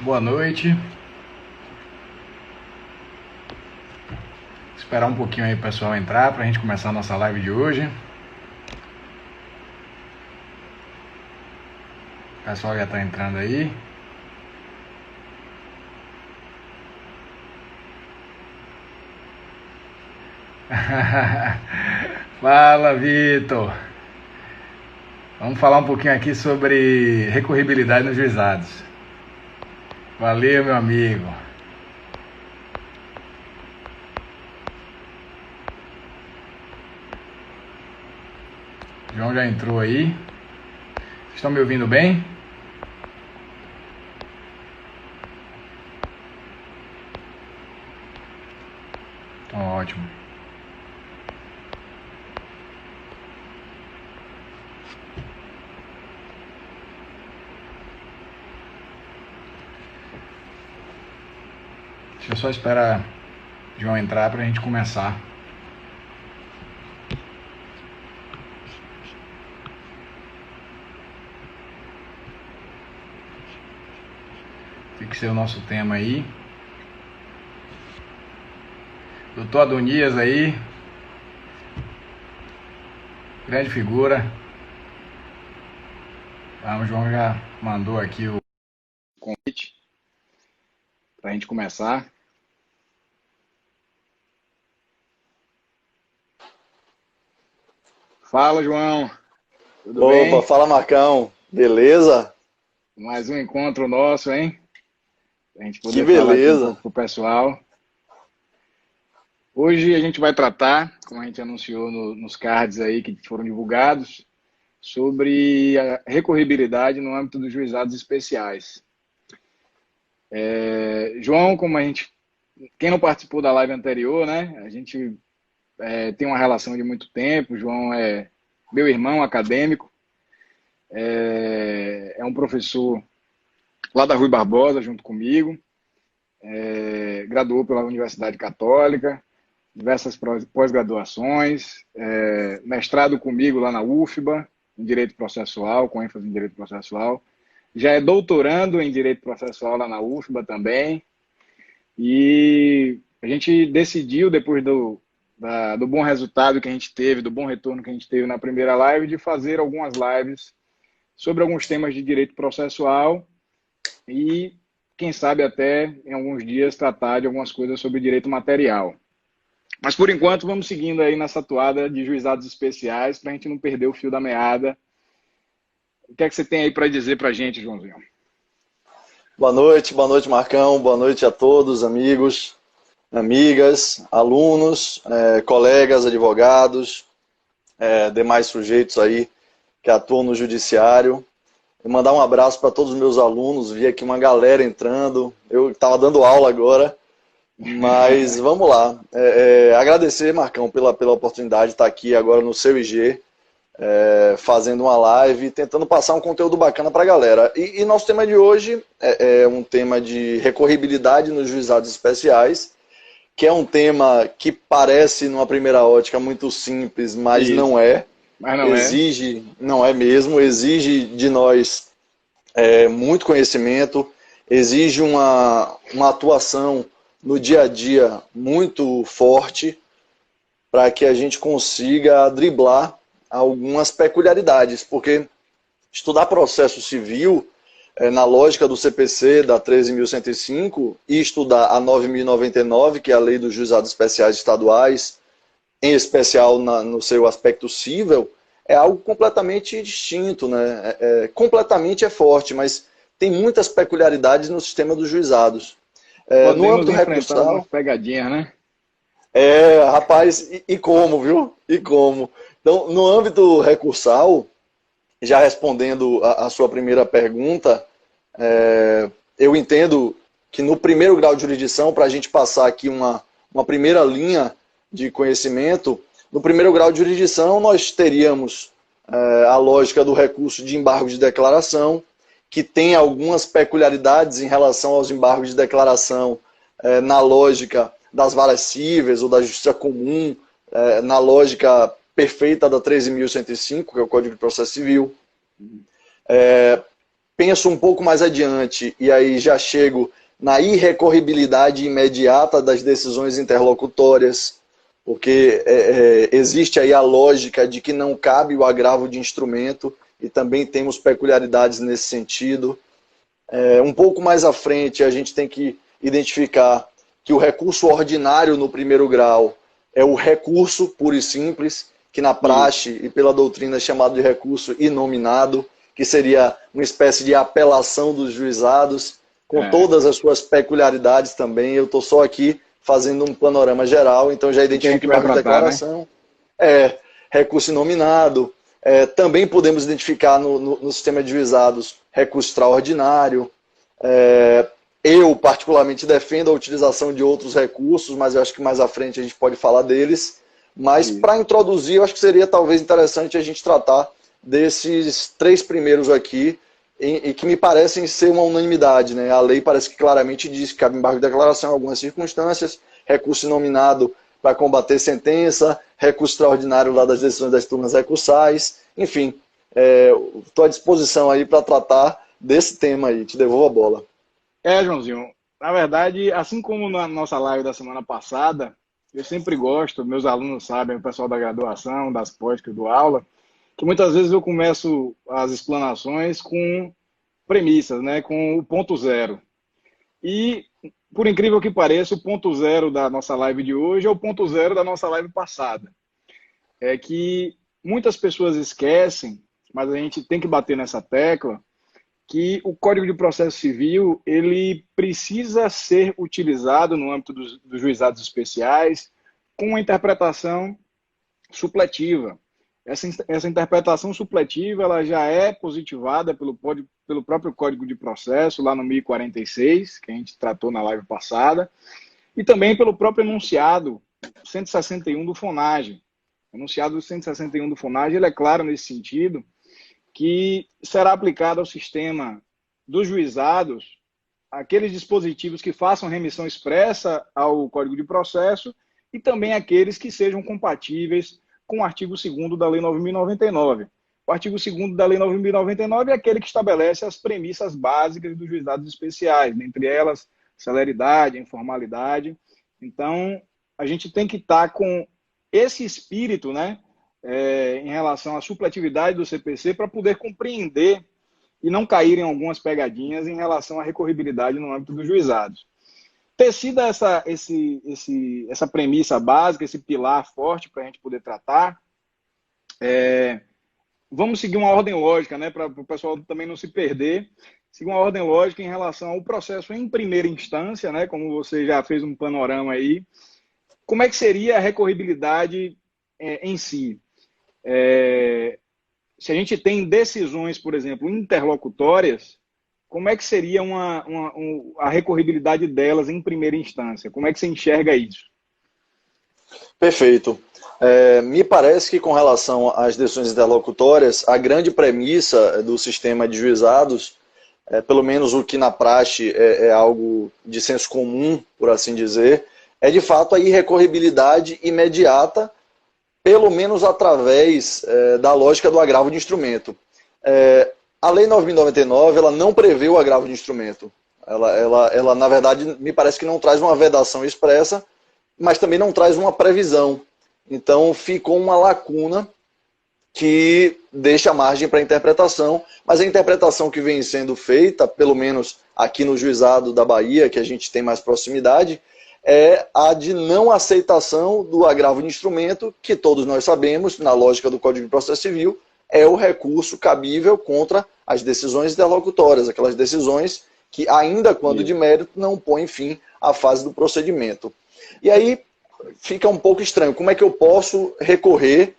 Boa noite. Esperar um pouquinho aí o pessoal entrar para a gente começar a nossa live de hoje. O pessoal já está entrando aí. Fala, Vitor. Vamos falar um pouquinho aqui sobre recorribilidade nos juizados. Valeu, meu amigo. João já entrou aí. Estão me ouvindo bem? Então, ótimo. Deixa eu só esperar o João entrar para a gente começar. Tem que ser o nosso tema aí. Doutor Adonias aí. Grande figura. O João já mandou aqui o convite para a gente começar. Fala, João. Tudo bem? Opa, fala Marcão, beleza? Mais um encontro nosso, hein? Para a gente Que poder falar aqui um beleza. pouco pro pessoal. Hoje a gente vai tratar, como a gente anunciou nos cards aí que foram divulgados, sobre a recorribilidade no âmbito dos juizados especiais. João, quem não participou da live anterior, né? A gente tem uma relação de muito tempo. O João é meu irmão acadêmico, é um professor lá da Rui Barbosa, junto comigo, graduou pela Universidade Católica, diversas pós-graduações, mestrado comigo lá na UFBA, em Direito Processual, com ênfase em Direito Processual. Já é doutorando em Direito Processual lá na UFBA também. E a gente decidiu, depois do bom resultado que a gente teve, do bom retorno que a gente teve na primeira live, de fazer algumas lives sobre alguns temas de direito processual e, quem sabe, até em alguns dias tratar de algumas coisas sobre direito material. Mas, por enquanto, vamos seguindo aí nessa toada de juizados especiais para a gente não perder o fio da meada. O que é que você tem aí para dizer para a gente, Joãozinho? Boa noite Marcão, boa noite a todos, amigos, amigas, alunos, colegas, advogados, demais sujeitos aí que atuam no judiciário. Vou mandar um abraço para todos os meus alunos, vi aqui uma galera entrando, eu estava dando aula agora, mas vamos lá. Agradecer, Marcão, pela oportunidade de estar aqui agora no seu IG, fazendo uma live, tentando passar um conteúdo bacana para a galera. E nosso tema de hoje é um tema de recorribilidade nos juizados especiais, que é um tema que parece, numa primeira ótica, muito simples, mas Isso, não é. mas não é. Não é mesmo, exige de nós muito conhecimento, exige uma atuação no dia a dia muito forte para que a gente consiga driblar algumas peculiaridades, porque estudar processo civil, na lógica do CPC, da 13.105, e estudar a 9.099, que é a Lei dos Juizados Especiais Estaduais, em especial no seu aspecto cível, é algo completamente distinto, né? Completamente é forte, mas tem muitas peculiaridades no sistema dos juizados. No Podemos âmbito enfrentar algumas recursal, pegadinhas, né? rapaz, e como, viu? E como? Então, no âmbito recursal, já respondendo a sua primeira pergunta, eu entendo que no primeiro grau de jurisdição, para a gente passar aqui uma primeira linha de conhecimento, no primeiro grau de jurisdição nós teríamos a lógica do recurso de embargo de declaração, que tem algumas peculiaridades em relação aos embargos de declaração na lógica das varas cíveis ou da justiça comum, na lógica perfeita da 13.105, que é o Código de Processo Civil. penso um pouco mais adiante, e aí já chego na irrecorribilidade imediata das decisões interlocutórias, porque existe aí a lógica de que não cabe o agravo de instrumento, e também temos peculiaridades nesse sentido. Um pouco mais à frente, a gente tem que identificar que o recurso ordinário no primeiro grau é o recurso puro e simples, que na praxe e pela doutrina é chamado de recurso inominado, que seria uma espécie de apelação dos juizados, com todas as suas peculiaridades também. Eu estou só aqui fazendo um panorama geral, então já identifico na minha declaração. Né? Recurso inominado. Também podemos identificar no sistema de juizados recurso extraordinário. Eu, particularmente, defendo a utilização de outros recursos, mas eu acho que mais à frente a gente pode falar deles. Mas, para introduzir, eu acho que seria talvez interessante a gente tratar desses 3 primeiros aqui, e que me parecem ser uma unanimidade. Né? A lei parece que claramente diz que cabe embargo de declaração em algumas circunstâncias, recurso inominado para combater sentença, recurso extraordinário lá das decisões das turmas recursais. Enfim, estou à disposição aí para tratar desse tema aí. Te devolvo a bola. Joãozinho, na verdade, assim como na nossa live da semana passada, eu sempre gosto, meus alunos sabem, o pessoal da graduação, das pós que eu dou aula, que muitas vezes eu começo as explanações com premissas, né, com o ponto zero. E, por incrível que pareça, o ponto zero da nossa live de hoje é o ponto zero da nossa live passada. É que muitas pessoas esquecem, mas a gente tem que bater nessa tecla, que o Código de Processo Civil ele precisa ser utilizado no âmbito dos juizados especiais com uma interpretação supletiva. Essa interpretação supletiva ela já é positivada pelo próprio Código de Processo, lá no 1046, que a gente tratou na live passada, e também pelo próprio enunciado 161 do FONAGE. O enunciado 161 do FONAGE ele é claro nesse sentido, que será aplicado ao sistema dos juizados aqueles dispositivos que façam remissão expressa ao Código de Processo e também aqueles que sejam compatíveis com o artigo 2º da Lei 9.099. O artigo 2º da Lei 9.099 é aquele que estabelece as premissas básicas dos juizados especiais, dentre elas, celeridade, informalidade. Então, a gente tem que estar com esse espírito, né, em relação à supletividade do CPC para poder compreender e não cair em algumas pegadinhas em relação à recorribilidade no âmbito dos juizados. Tecida essa premissa básica, esse pilar forte para a gente poder tratar, vamos seguir uma ordem lógica, né, para o pessoal também não se perder, seguir uma ordem lógica em relação ao processo em primeira instância, né, como você já fez um panorama aí, como é que seria a recorribilidade em si? Se a gente tem decisões, por exemplo, interlocutórias, como é que seria a recorribilidade delas em primeira instância? Como é que você enxerga isso? Perfeito. Me parece que com relação às decisões interlocutórias, a grande premissa do sistema de juizados, pelo menos o que na praxe é algo de senso comum, por assim dizer, é de fato a irrecorribilidade imediata, pelo menos através da lógica do agravo de instrumento. A Lei 9.099 ela não prevê o agravo de instrumento. Ela, na verdade, me parece que não traz uma vedação expressa, mas também não traz uma previsão. Então, ficou uma lacuna que deixa margem para interpretação, mas a interpretação que vem sendo feita, pelo menos aqui no juizado da Bahia, que a gente tem mais proximidade, é a de não aceitação do agravo de instrumento, que todos nós sabemos, na lógica do Código de Processo Civil, é o recurso cabível contra as decisões interlocutórias, aquelas decisões que, ainda quando de mérito, não põem fim à fase do procedimento. E aí fica um pouco estranho. Como é que eu posso recorrer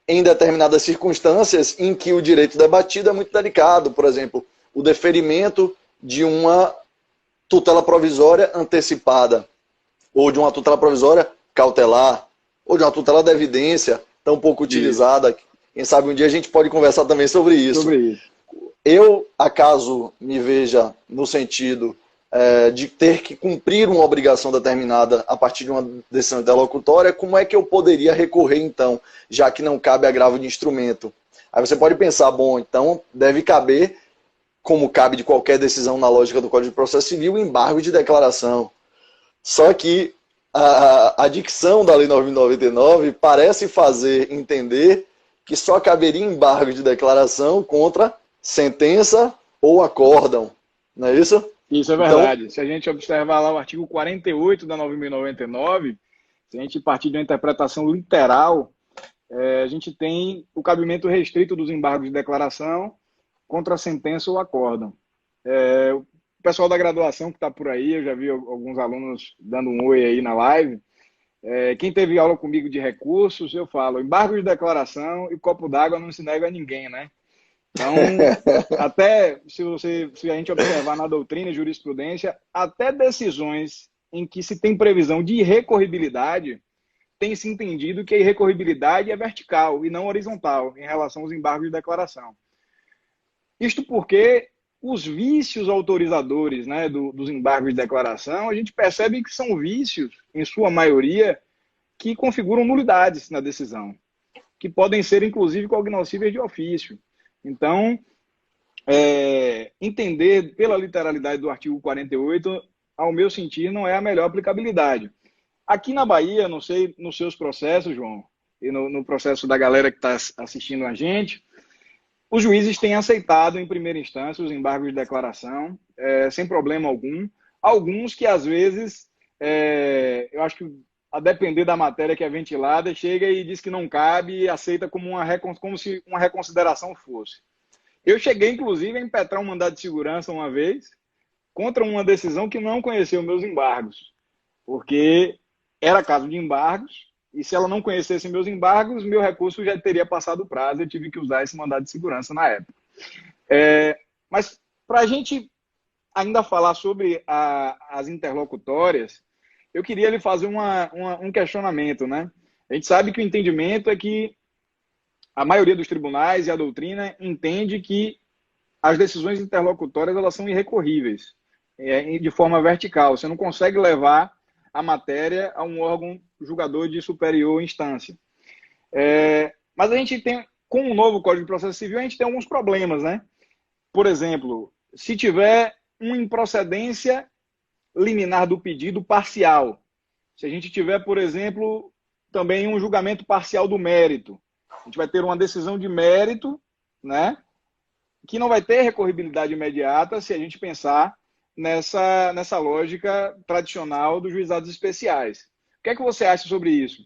em determinadas circunstâncias em que o direito debatido é muito delicado? Por exemplo, o deferimento de uma tutela provisória antecipada, ou de uma tutela provisória cautelar, ou de uma tutela da evidência, tão pouco utilizada. Quem sabe um dia a gente pode conversar também sobre isso. Eu, acaso me veja no sentido de ter que cumprir uma obrigação determinada a partir de uma decisão interlocutória, como é que eu poderia recorrer então, já que não cabe agravo de instrumento? Aí você pode pensar, bom, então deve caber como cabe de qualquer decisão na lógica do Código de Processo Civil, embargo de declaração. Só que a dicção da Lei 9.099 parece fazer entender que só caberia embargo de declaração contra sentença ou acórdão. Não é isso? Isso é verdade. Então, se a gente observar lá o artigo 48 da 9.099, se a gente partir de uma interpretação literal, a gente tem o cabimento restrito dos embargos de declaração contra sentença ou acórdão. O pessoal da graduação que está por aí, eu já vi alguns alunos dando um oi aí na live. Quem teve aula comigo de recursos, eu falo, embargo de declaração e copo d'água não se nega a ninguém, né? Então, até se a gente observar na doutrina e jurisprudência, até decisões em que se tem previsão de irrecorribilidade, tem se entendido que a irrecorribilidade é vertical e não horizontal em relação aos embargos de declaração. Isto porque os vícios autorizadores, né, dos embargos de declaração, a gente percebe que são vícios, em sua maioria, que configuram nulidades na decisão, que podem ser, inclusive, cognoscíveis de ofício. Então, entender pela literalidade do artigo 48, ao meu sentir, não é a melhor aplicabilidade. Aqui na Bahia, não sei nos seus processos, João, e no processo da galera que está assistindo a gente, os juízes têm aceitado, em primeira instância, os embargos de declaração, sem problema algum. Alguns que, às vezes, eu acho que, a depender da matéria que é ventilada, chega e diz que não cabe e aceita como se uma reconsideração fosse. Eu cheguei, inclusive, a impetrar um mandado de segurança uma vez contra uma decisão que não conheceu meus embargos, porque era caso de embargos, e se ela não conhecesse meus embargos, meu recurso já teria passado o prazo, eu tive que usar esse mandado de segurança na época. Mas, para a gente ainda falar sobre as interlocutórias, eu queria lhe fazer um questionamento, né? A gente sabe que o entendimento é que a maioria dos tribunais e a doutrina entende que as decisões interlocutórias elas são irrecorríveis, de forma vertical. Você não consegue levar a matéria a um órgão julgador de superior instância. Mas a gente tem, com o novo Código de Processo Civil, a gente tem alguns problemas, né? Por exemplo, se tiver uma improcedência liminar do pedido parcial, se a gente tiver, por exemplo, também um julgamento parcial do mérito, a gente vai ter uma decisão de mérito, né, que não vai ter recorribilidade imediata se a gente pensar nessa lógica tradicional dos juizados especiais. O que é que você acha sobre isso?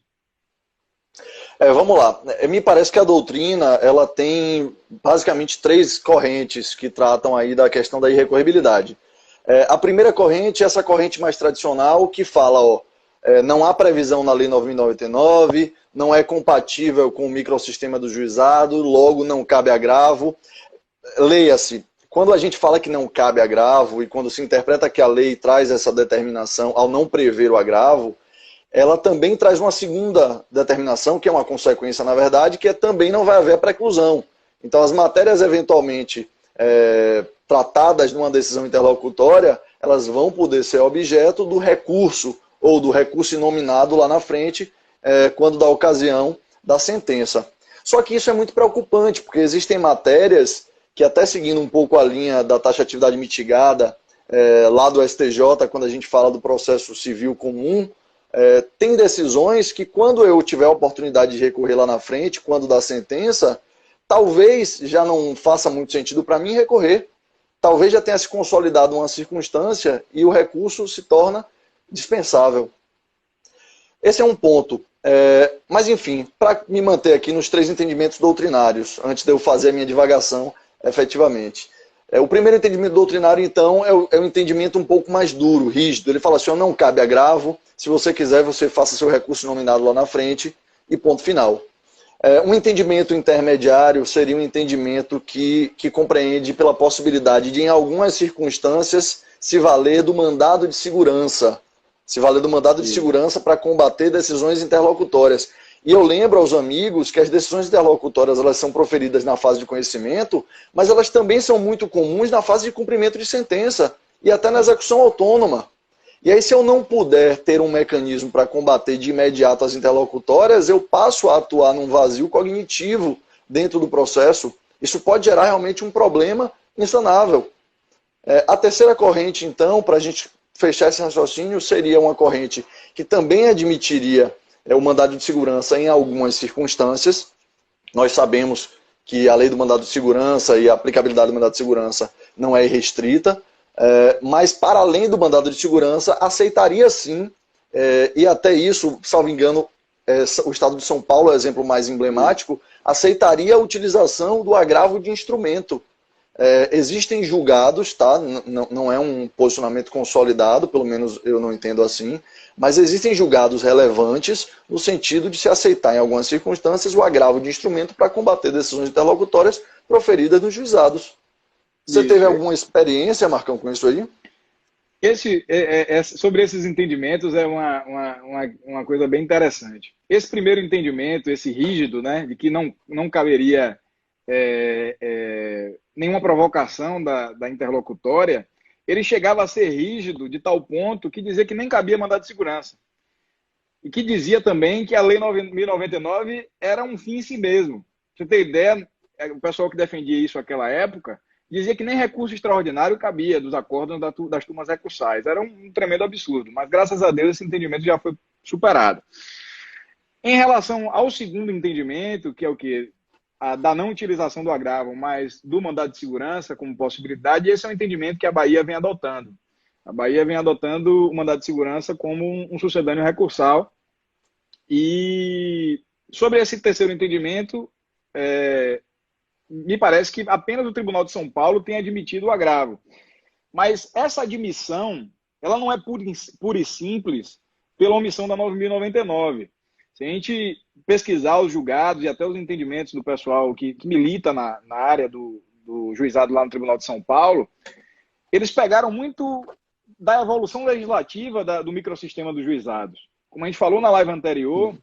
Vamos lá. Me parece que a doutrina ela tem basicamente 3 correntes que tratam aí da questão da irrecorribilidade. A primeira corrente é essa corrente mais tradicional que fala, não há previsão na Lei 9.099, não é compatível com o microsistema do juizado, logo não cabe agravo. Leia-se, quando a gente fala que não cabe agravo e quando se interpreta que a lei traz essa determinação ao não prever o agravo, ela também traz uma segunda determinação, que é uma consequência, na verdade, que também não vai haver preclusão. Então, as matérias eventualmente tratadas numa decisão interlocutória, elas vão poder ser objeto do recurso ou do recurso inominado lá na frente, quando da ocasião da sentença. Só que isso é muito preocupante, porque existem matérias que, até seguindo um pouco a linha da taxatividade mitigada, lá do STJ, quando a gente fala do processo civil comum, tem decisões que, quando eu tiver a oportunidade de recorrer lá na frente, quando da sentença, talvez já não faça muito sentido para mim recorrer. Talvez já tenha se consolidado uma circunstância e o recurso se torna dispensável. Esse é um ponto. Mas, enfim, para me manter aqui nos 3 entendimentos doutrinários, antes de eu fazer a minha divagação efetivamente. O primeiro entendimento doutrinário, então, é o entendimento um pouco mais duro, rígido. Ele fala assim, não cabe agravo, se você quiser, você faça seu recurso nominado lá na frente e ponto final. Um entendimento intermediário seria um entendimento que compreende pela possibilidade de, em algumas circunstâncias, se valer do mandado de segurança. Se valer do mandado de segurança para combater decisões interlocutórias. E eu lembro aos amigos que as decisões interlocutórias elas são proferidas na fase de conhecimento, mas elas também são muito comuns na fase de cumprimento de sentença e até na execução autônoma. E aí, se eu não puder ter um mecanismo para combater de imediato as interlocutórias, eu passo a atuar num vazio cognitivo dentro do processo. Isso pode gerar realmente um problema insanável. A terceira corrente, então, para a gente fechar esse raciocínio, seria uma corrente que também admitiria o mandado de segurança em algumas circunstâncias. Nós sabemos que a lei do mandado de segurança e a aplicabilidade do mandado de segurança não é irrestrita, mas para além do mandado de segurança, aceitaria sim, e até isso, salvo engano, o Estado de São Paulo é o exemplo mais emblemático, aceitaria a utilização do agravo de instrumento. Existem julgados, tá? Não é um posicionamento consolidado, pelo menos eu não entendo assim, mas existem julgados relevantes no sentido de se aceitar em algumas circunstâncias o agravo de instrumento para combater decisões interlocutórias proferidas nos juizados. Você teve alguma experiência, Marcão, com isso aí? Sobre esses entendimentos é uma coisa bem interessante. Esse primeiro entendimento, esse rígido, né, de que não caberia nenhuma provocação da interlocutória, ele chegava a ser rígido de tal ponto que dizia que nem cabia mandado de segurança. E que dizia também que a Lei 1099 era um fim em si mesmo. Pra você ter ideia, o pessoal que defendia isso naquela época dizia que nem recurso extraordinário cabia dos acordos das turmas recursais. Era um tremendo absurdo, mas graças a Deus esse entendimento já foi superado. Em relação ao segundo entendimento, que é o que? Da não utilização do agravo, mas do mandado de segurança como possibilidade, esse é um entendimento que a Bahia vem adotando. A Bahia vem adotando o mandado de segurança como um sucedâneo recursal. E sobre esse terceiro entendimento, me parece que apenas o Tribunal de São Paulo tem admitido o agravo. Mas essa admissão, ela não é pura e simples pela omissão da 9.099. Se a gente pesquisar os julgados e até os entendimentos do pessoal que milita na área do juizado lá no Tribunal de São Paulo, eles pegaram muito da evolução legislativa do microsistema dos juizados. Como a gente falou na live anterior,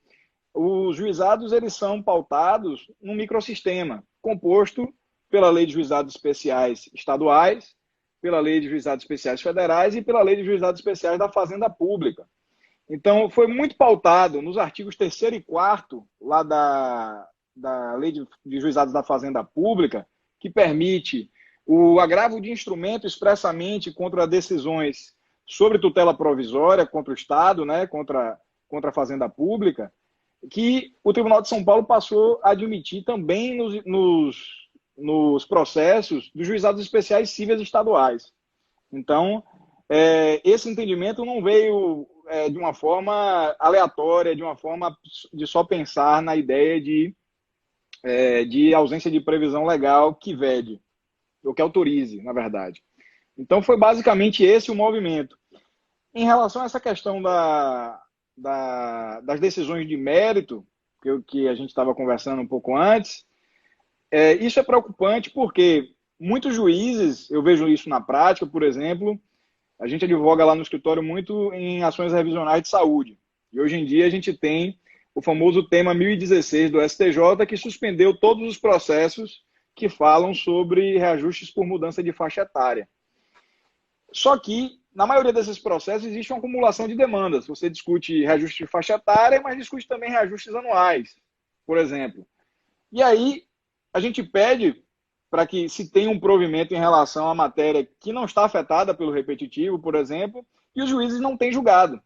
os juizados eles são pautados num microsistema composto pela Lei de Juizados Especiais Estaduais, pela Lei de Juizados Especiais Federais e pela Lei de Juizados Especiais da Fazenda Pública. Então, foi muito pautado nos artigos 3º e 4º lá da Lei de Juizados da Fazenda Pública, que permite o agravo de instrumento expressamente contra decisões sobre tutela provisória, contra o Estado, né, contra a Fazenda Pública, que o Tribunal de São Paulo passou a admitir também nos processos dos juizados especiais cíveis estaduais. Então, esse entendimento não veio de uma forma aleatória, de uma forma de só pensar na ideia de ausência de previsão legal que vede, ou que autorize, na verdade. Então, foi basicamente esse o movimento. Em relação a essa questão das decisões de mérito, que a gente estava conversando um pouco antes, isso é preocupante porque muitos juízes, eu vejo isso na prática, por exemplo, a gente advoga lá no escritório muito em ações revisionais de saúde. E hoje em dia a gente tem o famoso tema 1016 do STJ, que suspendeu todos os processos que falam sobre reajustes por mudança de faixa etária. Só que, na maioria desses processos, existe uma acumulação de demandas. Você discute reajuste de faixa etária, mas discute também reajustes anuais, por exemplo. E aí, a gente pede para que se tenha um provimento em relação à matéria que não está afetada pelo repetitivo, por exemplo, e os juízes não têm julgado.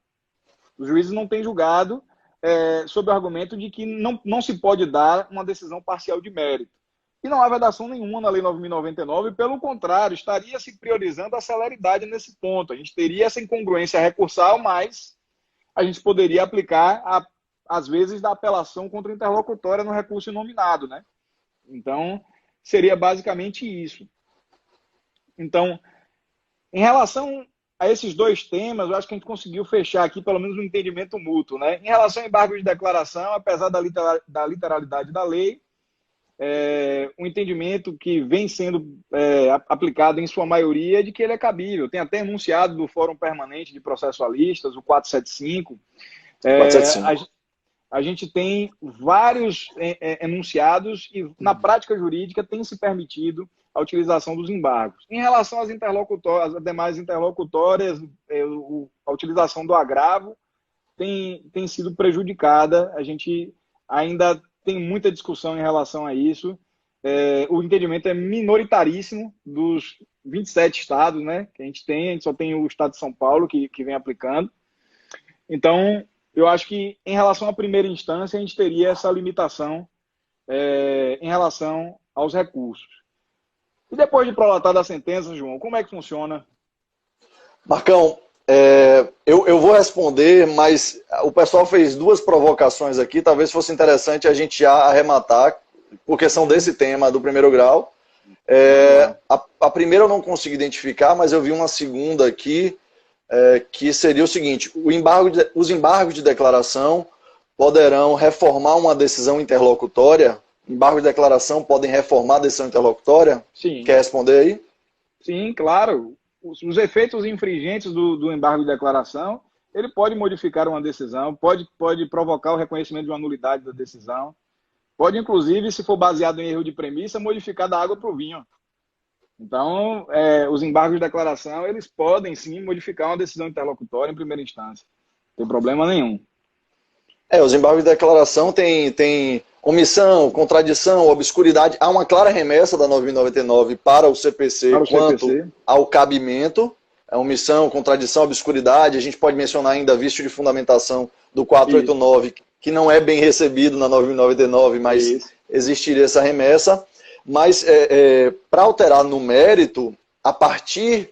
Os juízes não têm julgado sob o argumento de que não se pode dar uma decisão parcial de mérito. E não há vedação nenhuma na Lei 9.099, pelo contrário, estaria se priorizando a celeridade nesse ponto. A gente teria essa incongruência recursal, mas a gente poderia aplicar, às vezes, da apelação contra a interlocutória no recurso inominado, né? Então, seria basicamente isso. Então, em relação a esses dois temas, eu acho que a gente conseguiu fechar aqui pelo menos um entendimento mútuo, né? Em relação ao embargo de declaração, apesar da literalidade da lei, um entendimento que vem sendo aplicado em sua maioria é de que ele é cabível. Tem até enunciado do Fórum Permanente de Processualistas, o 475. 475. A gente tem vários enunciados e, na prática jurídica, tem se permitido a utilização dos embargos. Em relação às demais interlocutórias, a utilização do agravo tem sido prejudicada. A gente ainda tem muita discussão em relação a isso. o entendimento é minoritaríssimo dos 27 estados, né, que a gente só tem o estado de São Paulo que vem aplicando. Então, eu acho que em relação à primeira instância, a gente teria essa limitação em relação aos recursos. E depois de prolatar da sentença, João, como é que funciona? Marcão, eu vou responder, mas o pessoal fez duas provocações aqui, talvez fosse interessante a gente já arrematar, porque são desse tema do primeiro grau. A primeira eu não consegui identificar, mas eu vi uma segunda aqui, que seria o seguinte: os embargos de declaração poderão reformar uma decisão interlocutória? Embargos de declaração podem reformar a decisão interlocutória? Sim. Quer responder aí? Sim, claro. Os efeitos infringentes do embargo de declaração, ele pode modificar uma decisão, pode provocar o reconhecimento de uma nulidade da decisão, pode, inclusive, se for baseado em erro de premissa, modificar da água para o vinho. Então, os embargos de declaração, eles podem, sim, modificar uma decisão interlocutória em primeira instância. Não tem problema nenhum. Os embargos de declaração tem omissão, contradição, obscuridade. Há uma clara remessa da 9.099 para o CPC quanto ao cabimento. Omissão, contradição, obscuridade. A gente pode mencionar ainda vício de fundamentação do 489, Isso. que não é bem recebido na 9.099, mas Isso. existiria essa remessa. Mas para alterar no mérito, a partir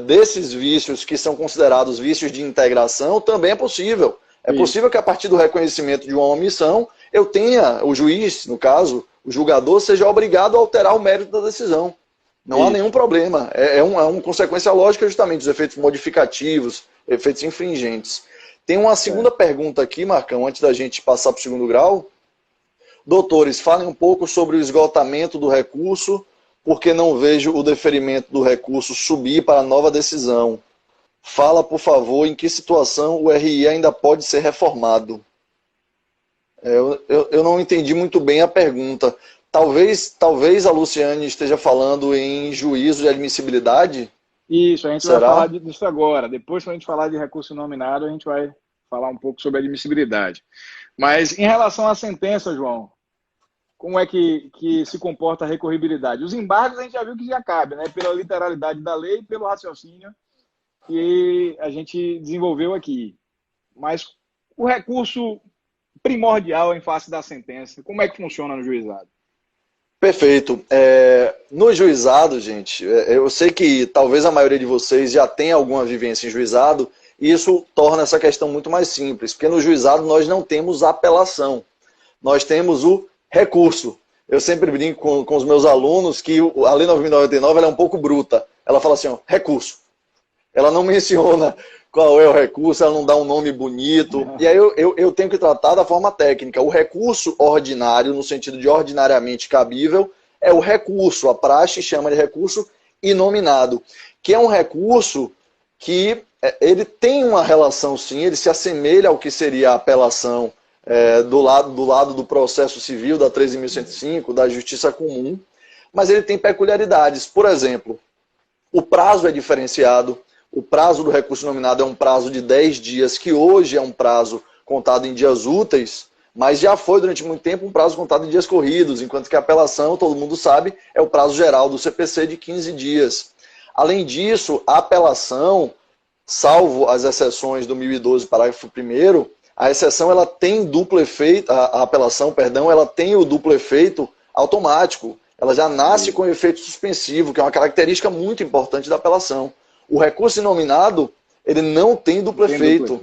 desses vícios que são considerados vícios de integração, também é possível. É possível que a partir do reconhecimento de uma omissão, eu tenha, o juiz, no caso, o julgador, seja obrigado a alterar o mérito da decisão. Não há nenhum problema. É uma consequência lógica justamente dos efeitos modificativos, efeitos infringentes. Tem uma segunda pergunta aqui, Marcão, antes da gente passar para o segundo grau. Doutores, falem um pouco sobre o esgotamento do recurso, porque não vejo o deferimento do recurso subir para a nova decisão. Fala, por favor, em que situação o RI ainda pode ser reformado. Eu não entendi muito bem a pergunta. Talvez a Luciane esteja falando em juízo de admissibilidade? Isso, a gente vai falar disso agora. Depois, quando a gente falar de recurso nominado, a gente vai falar um pouco sobre admissibilidade. Mas, em relação à sentença, João, como é que se comporta a recorribilidade? Os embargos a gente já viu que já cabe, né? Pela literalidade da lei e pelo raciocínio que a gente desenvolveu aqui. Mas o recurso primordial em face da sentença, como é que funciona no juizado? Perfeito. No juizado, gente, eu sei que talvez a maioria de vocês já tenha alguma vivência em juizado, e isso torna essa questão muito mais simples, porque no juizado nós não temos apelação, nós temos o recurso. Eu sempre brinco com os meus alunos que a Lei 9.099 ela é um pouco bruta. Ela fala assim, recurso. Ela não menciona qual é o recurso, ela não dá um nome bonito. E aí eu tenho que tratar da forma técnica. O recurso ordinário, no sentido de ordinariamente cabível, é o recurso. A praxe chama de recurso inominado, que é um recurso que ele tem uma relação, sim, ele se assemelha ao que seria a apelação do lado do processo civil, da 13.105, da justiça comum, mas ele tem peculiaridades. Por exemplo, o prazo é diferenciado. O prazo do recurso nominado é um prazo de 10 dias, que hoje é um prazo contado em dias úteis, mas já foi durante muito tempo um prazo contado em dias corridos, enquanto que a apelação, todo mundo sabe, é o prazo geral do CPC de 15 dias. Além disso, a apelação, salvo as exceções do 1012, parágrafo 1º, a exceção ela tem duplo efeito, a apelação, perdão, ela tem o duplo efeito automático. Ela já nasce com efeito suspensivo, que é uma característica muito importante da apelação. O recurso inominado, ele não tem duplo efeito.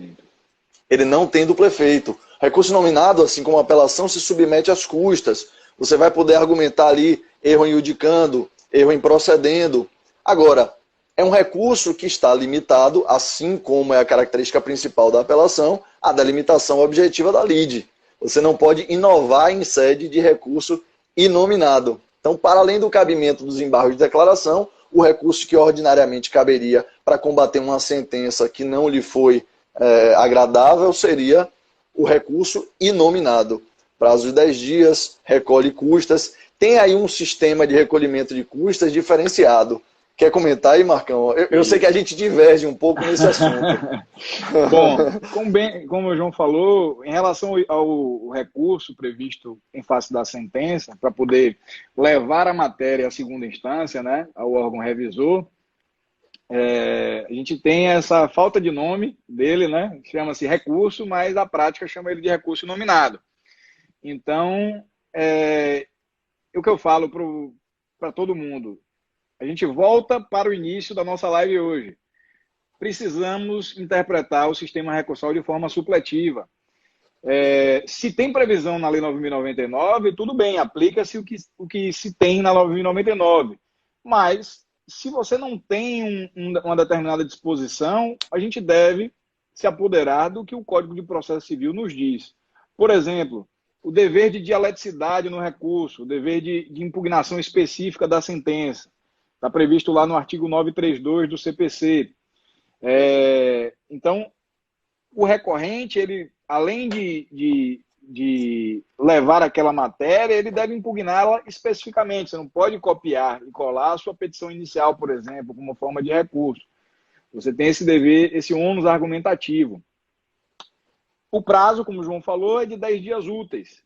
Ele não tem duplo efeito. Recurso inominado, assim como a apelação, se submete às custas. Você vai poder argumentar ali erro em judicando, erro em procedendo. Agora, é um recurso que está limitado, assim como é a característica principal da apelação, a delimitação objetiva da lide. Você não pode inovar em sede de recurso inominado. Então, para além do cabimento dos embargos de declaração, o recurso que ordinariamente caberia para combater uma sentença que não lhe foi agradável seria o recurso inominado. Prazo de 10 dias, recolhe custas. Tem aí um sistema de recolhimento de custas diferenciado, Quer comentar aí, Marcão? Eu sei que a gente diverge um pouco nesse assunto. Bom, como o João falou, em relação ao recurso previsto em face da sentença, para poder levar a matéria à segunda instância, né, ao órgão revisor, a gente tem essa falta de nome dele, né? Chama-se recurso, mas a prática chama ele de recurso nominado. Então, o que eu falo para todo mundo, a gente volta para o início da nossa live hoje. Precisamos interpretar o sistema recursal de forma supletiva. Se tem previsão na Lei 9.099, tudo bem, aplica-se o que se tem na 9.099. Mas, se você não tem uma determinada disposição, a gente deve se apoderar do que o Código de Processo Civil nos diz. Por exemplo, o dever de dialeticidade no recurso, o dever de impugnação específica da sentença. Está previsto lá no artigo 932 do CPC. Então, o recorrente, ele, além de levar aquela matéria, ele deve impugná-la especificamente. Você não pode copiar e colar a sua petição inicial, por exemplo, como forma de recurso. Você tem esse dever, esse ônus argumentativo. O prazo, como o João falou, é de 10 dias úteis.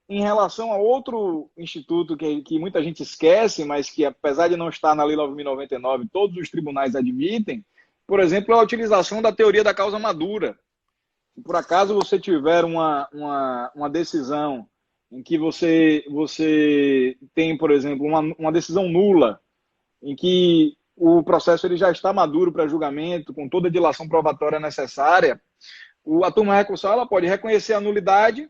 Em relação a outro instituto que muita gente esquece, mas que, apesar de não estar na Lei 9.099, todos os tribunais admitem, por exemplo, a utilização da teoria da causa madura. Se por acaso você tiver uma decisão em que você tem, por exemplo, uma decisão nula, em que o processo ele já está maduro para julgamento, com toda a dilação probatória necessária, a turma recursal ela pode reconhecer a nulidade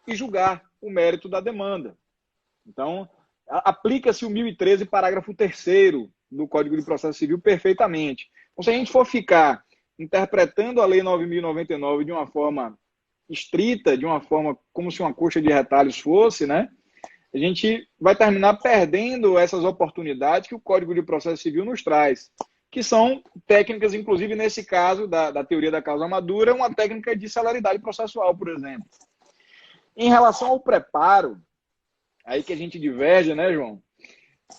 e julgar o mérito da demanda. Então, aplica-se o 1013, parágrafo 3º do Código de Processo Civil perfeitamente. Então, se a gente for ficar interpretando a Lei 9.099 de uma forma estrita, de uma forma como se uma coxa de retalhos fosse, né? A gente vai terminar perdendo essas oportunidades que o Código de Processo Civil nos traz, que são técnicas, inclusive nesse caso da teoria da causa madura, uma técnica de celeridade processual, por exemplo. Em relação ao preparo, aí que a gente diverge, né, João?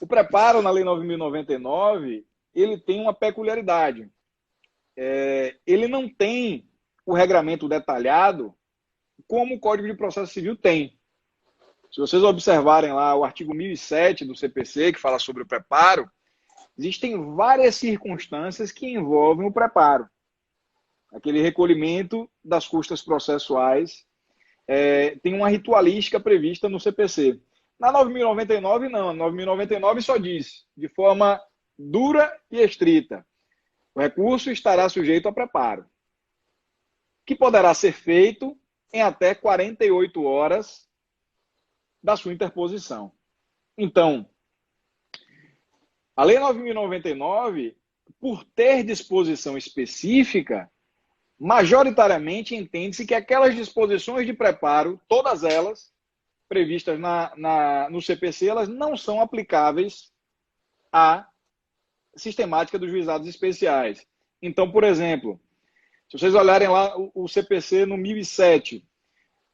O preparo na Lei 9.099, ele tem uma peculiaridade. Ele não tem o regramento detalhado como o Código de Processo Civil tem. Se vocês observarem lá o artigo 1007 do CPC, que fala sobre o preparo, existem várias circunstâncias que envolvem o preparo. Aquele recolhimento das custas processuais, tem uma ritualística prevista no CPC. Na 9.099, não. A 9.099 só diz, de forma dura e estrita, o recurso estará sujeito a preparo, que poderá ser feito em até 48 horas da sua interposição. Então, a Lei 9.099, por ter disposição específica, majoritariamente entende-se que aquelas disposições de preparo, todas elas previstas no CPC, elas não são aplicáveis à sistemática dos juizados especiais. Então, por exemplo, se vocês olharem lá o CPC no 1007,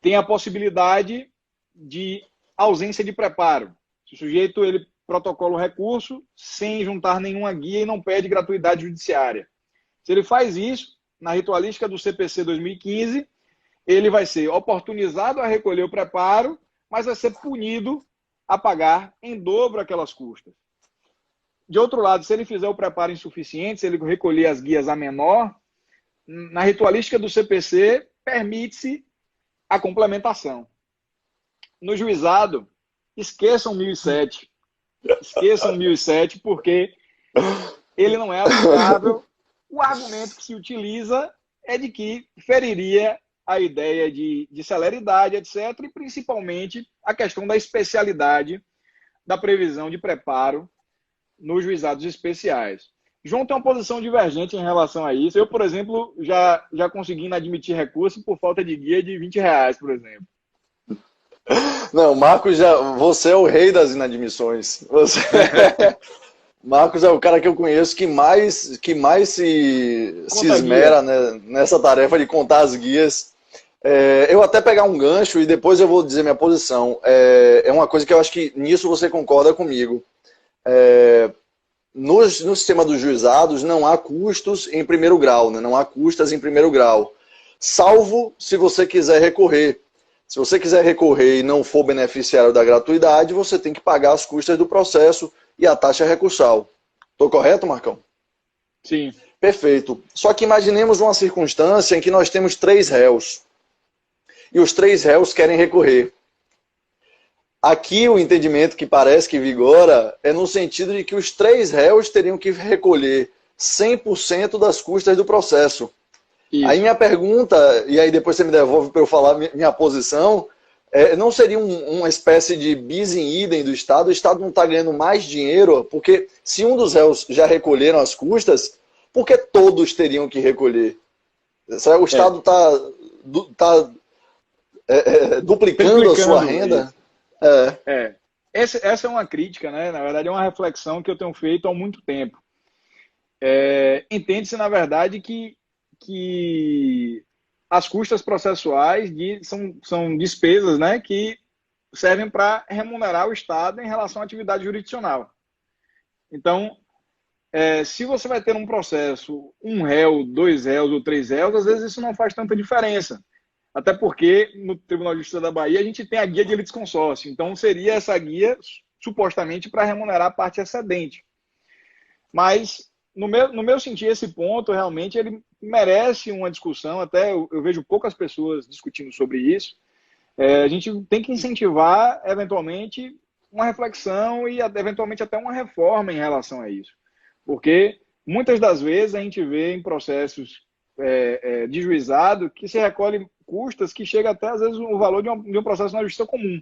tem a possibilidade de ausência de preparo. Se o sujeito ele protocola o recurso sem juntar nenhuma guia e não pede gratuidade judiciária. Se ele faz isso, na ritualística do CPC 2015, ele vai ser oportunizado a recolher o preparo, mas vai ser punido a pagar em dobro aquelas custas. De outro lado, se ele fizer o preparo insuficiente, se ele recolher as guias a menor, na ritualística do CPC, permite-se a complementação. No juizado, esqueçam 1007. Esqueçam 1007, porque ele não é aplicável. O argumento que se utiliza é de que feriria a ideia de celeridade, etc., e principalmente a questão da especialidade da previsão de preparo nos juizados especiais. João tem uma posição divergente em relação a isso. Eu, por exemplo, já consegui admitir recurso por falta de guia de R$20, por exemplo. Não, Marcos, você é o rei das inadmissões. Marcos é o cara que eu conheço que mais se esmera, né, nessa tarefa de contar as guias. Eu até pegar um gancho e depois eu vou dizer minha posição. É uma coisa que eu acho que nisso você concorda comigo. no sistema dos juizados não há custos em primeiro grau, né? Não há custas em primeiro grau, salvo se você quiser recorrer. Se você quiser recorrer e não for beneficiário da gratuidade, você tem que pagar as custas do processo e a taxa recursal. Estou correto, Marcão? Sim. Perfeito. Só que imaginemos uma circunstância em que nós temos 3 réus. E os 3 réus querem recorrer. Aqui o entendimento que parece que vigora é no sentido de que os 3 réus teriam que recolher 100% das custas do processo. Isso. Aí minha pergunta, e aí depois você me devolve para eu falar minha posição, não seria uma espécie de bis in idem do Estado? O Estado não está ganhando mais dinheiro? Porque se um dos réus já recolheram as custas, por que todos teriam que recolher? O Estado está duplicando a sua renda? Essa é uma crítica, né? Na verdade, é uma reflexão que eu tenho feito há muito tempo. Entende-se, na verdade, que as custas processuais são despesas, né, que servem para remunerar o Estado em relação à atividade jurisdicional. Então, se você vai ter um processo, 1 réu, 2 réus ou 3 réus, às vezes isso não faz tanta diferença. Até porque no Tribunal de Justiça da Bahia a gente tem a guia de litisconsórcio. Então seria essa guia supostamente para remunerar a parte excedente. Mas no meu sentir, esse ponto realmente ele merece uma discussão. Até eu vejo poucas pessoas discutindo sobre isso. A gente tem que incentivar eventualmente uma reflexão e eventualmente até uma reforma em relação a isso. Porque muitas das vezes a gente vê em processos de juizado que se recolhe custas que chega até, às vezes, o valor de um processo na justiça comum.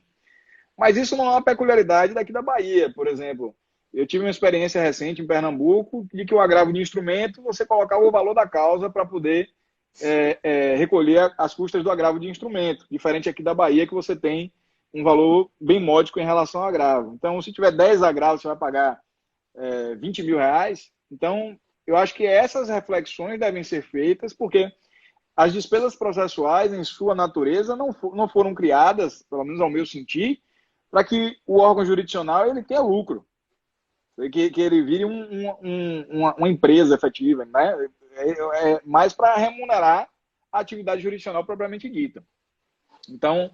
Mas isso não é uma peculiaridade daqui da Bahia. Por exemplo, eu tive uma experiência recente em Pernambuco de que o agravo de instrumento, você colocava o valor da causa para poder recolher as custas do agravo de instrumento. Diferente aqui da Bahia, que você tem um valor bem módico em relação ao agravo. Então, se tiver 10 agravos, você vai pagar 20 mil reais. Então, eu acho que essas reflexões devem ser feitas, porque as despesas processuais, em sua natureza, não foram criadas, pelo menos ao meu sentir, para que o órgão jurisdicional ele tenha lucro, que ele vire uma empresa efetiva, né? Mais para remunerar a atividade jurisdicional propriamente dita. Então,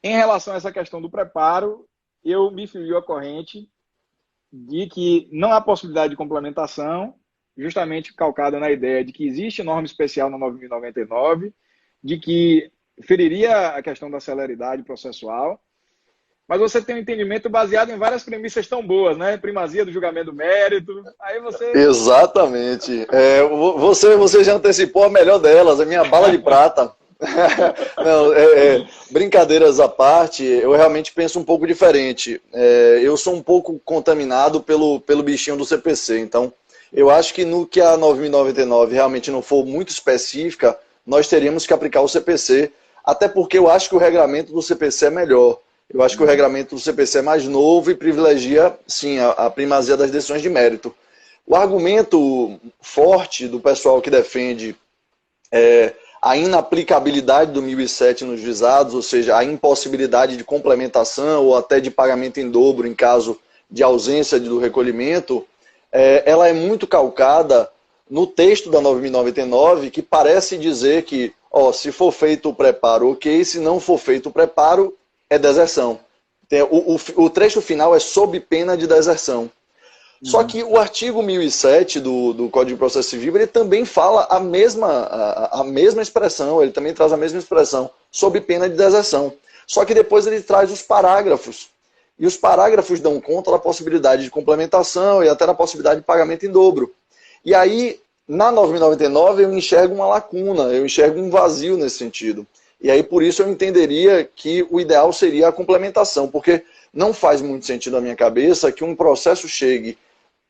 em relação a essa questão do preparo, eu me filio à corrente de que não há possibilidade de complementação, justamente calcada na ideia de que existe norma especial na 9.099, de que feriria a questão da celeridade processual, mas você tem um entendimento baseado em várias premissas tão boas, né? Primazia do julgamento do mérito, aí você... Exatamente. Você já antecipou a melhor delas, a minha bala de prata. Não, brincadeiras à parte, eu realmente penso um pouco diferente. Eu sou um pouco contaminado pelo bichinho do CPC, então eu acho que no que a 9.099 realmente não for muito específica, nós teríamos que aplicar o CPC, até porque eu acho que o regramento do CPC é melhor. Eu acho que o regramento do CPC é mais novo e privilegia, sim, a primazia das decisões de mérito. O argumento forte do pessoal que defende a inaplicabilidade do 1007 nos juizados, ou seja, a impossibilidade de complementação ou até de pagamento em dobro em caso de ausência do recolhimento, ela é muito calcada no texto da 9.099, que parece dizer que, se for feito o preparo, ok, se não for feito o preparo, é deserção. O trecho final é sob pena de deserção. Só que o artigo 1007 do Código de Processo Civil, ele também fala a mesma expressão, ele também traz a mesma expressão, sob pena de deserção. Só que depois ele traz os parágrafos. E os parágrafos dão conta da possibilidade de complementação e até da possibilidade de pagamento em dobro. E aí, na 9.099, eu enxergo uma lacuna, eu enxergo um vazio nesse sentido. E aí, por isso, eu entenderia que o ideal seria a complementação, porque não faz muito sentido na minha cabeça que um processo chegue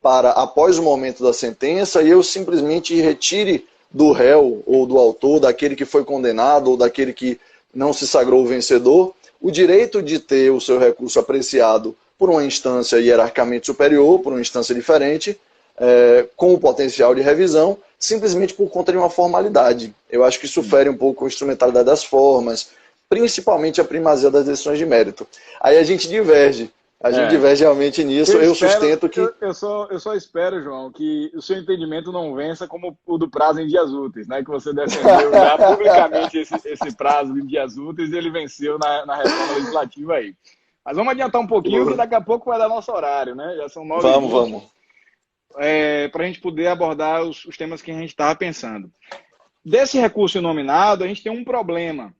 para após o momento da sentença e eu simplesmente retire do réu ou do autor, daquele que foi condenado ou daquele que não se sagrou vencedor, o direito de ter o seu recurso apreciado por uma instância hierarquicamente superior, por uma instância diferente, com o potencial de revisão, simplesmente por conta de uma formalidade. Eu acho que isso fere um pouco a instrumentalidade das formas, principalmente a primazia das decisões de mérito. Aí a gente diverge. A gente diverge realmente nisso. Eu sustento que... Eu só espero, João, que o seu entendimento não vença como o do prazo em dias úteis, né? Que você defendeu já publicamente esse prazo em dias úteis e ele venceu na reforma legislativa aí. Mas vamos adiantar um pouquinho, que daqui a pouco vai dar nosso horário, né? Já são 9h20. Vamos. Para a gente poder abordar os temas que a gente estava pensando. Desse recurso inominado, a gente tem um problema.